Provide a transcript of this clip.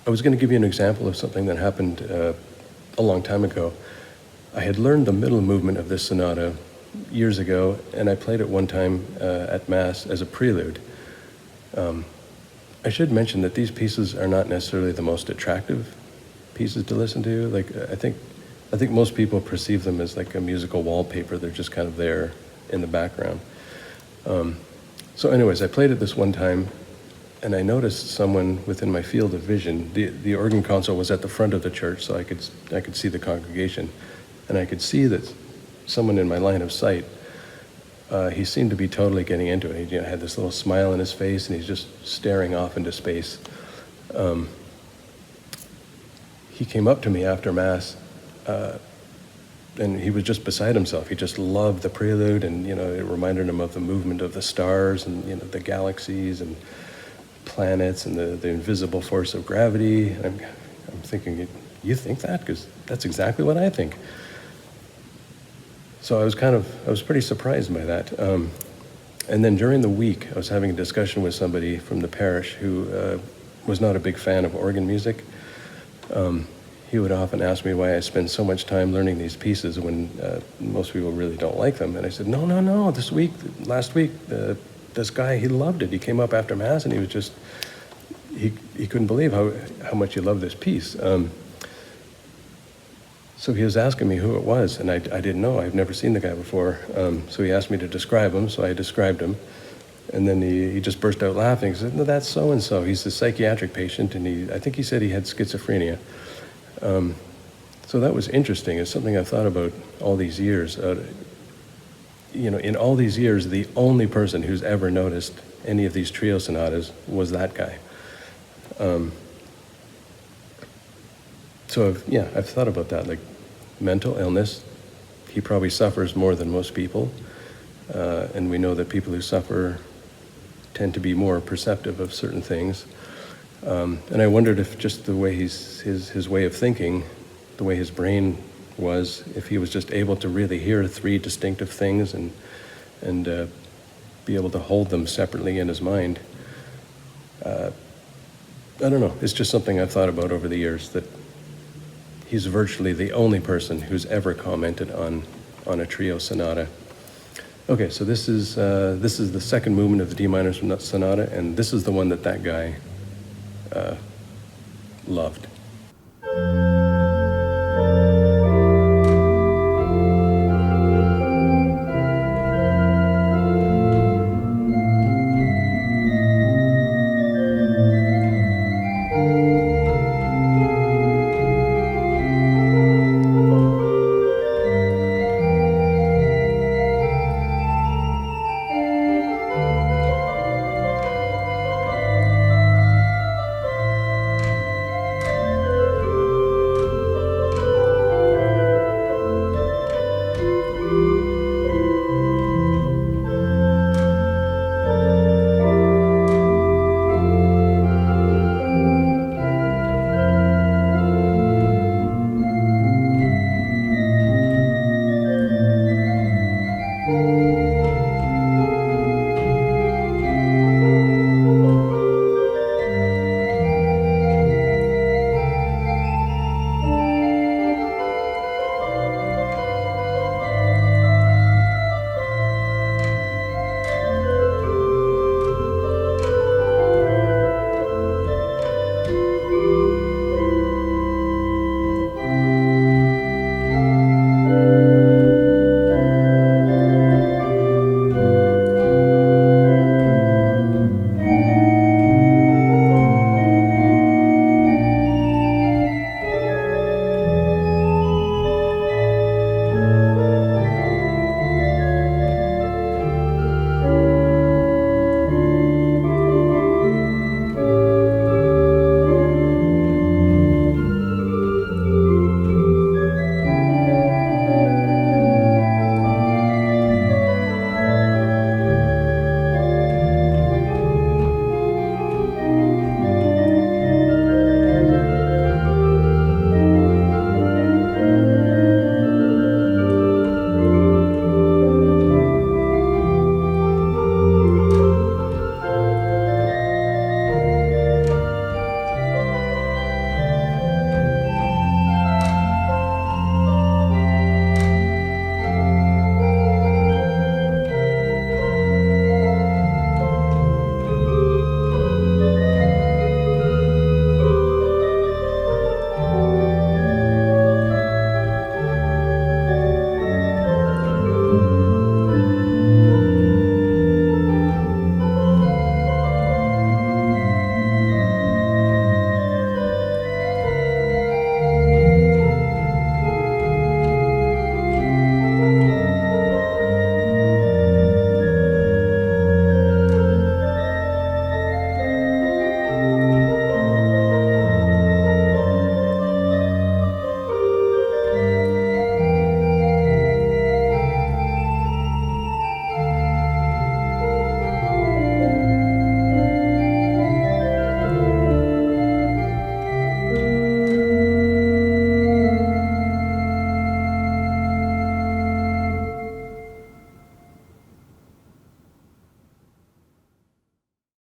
I was going to give you an example of something that happened a long time ago. I had learned the middle movement of this sonata years ago, and I played it one time at Mass as a prelude. I should mention that these pieces are not necessarily the most attractive pieces to listen to. Like, I think most people perceive them as like a musical wallpaper. They're just kind of there in the background. So anyways, I played it this one time, and I noticed someone within my field of vision. The organ console was at the front of the church, so I could see the congregation, and I could see that someone in my line of sight, he seemed to be totally getting into it. He had this little smile on his face, and he's just staring off into space. He came up to me after Mass, and he was just beside himself. He just loved the prelude, and it reminded him of the movement of the stars and the galaxies and planets and the invisible force of gravity. I'm thinking, you think that? Because that's exactly what I think. So I was pretty surprised by that. And then during the week, I was having a discussion with somebody from the parish who was not a big fan of organ music. He would often ask me why I spend so much time learning these pieces when most people really don't like them. And I said, no, last week, this guy, he loved it. He came up after Mass, and he was just, he couldn't believe how much he loved this piece. So he was asking me who it was, and I didn't know. I've never seen the guy before. So he asked me to describe him, so I described him. And then he just burst out laughing. He said, no, that's so-and-so. He's a psychiatric patient, and I think he said he had schizophrenia. So that was interesting. It's something I've thought about all these years. In all these years, the only person who's ever noticed any of these trio sonatas was that guy. So I've thought about that, like mental illness. He probably suffers more than most people, and we know that people who suffer tend to be more perceptive of certain things. And I wondered if just the way his way of thinking, the way his brain was, if he was just able to really hear three distinctive things and be able to hold them separately in his mind. I don't know. It's just something I've thought about over the years, that he's virtually the only person who's ever commented on a trio sonata. Okay, so this is the second movement of the D minor sonata, and this is the one that guy loved.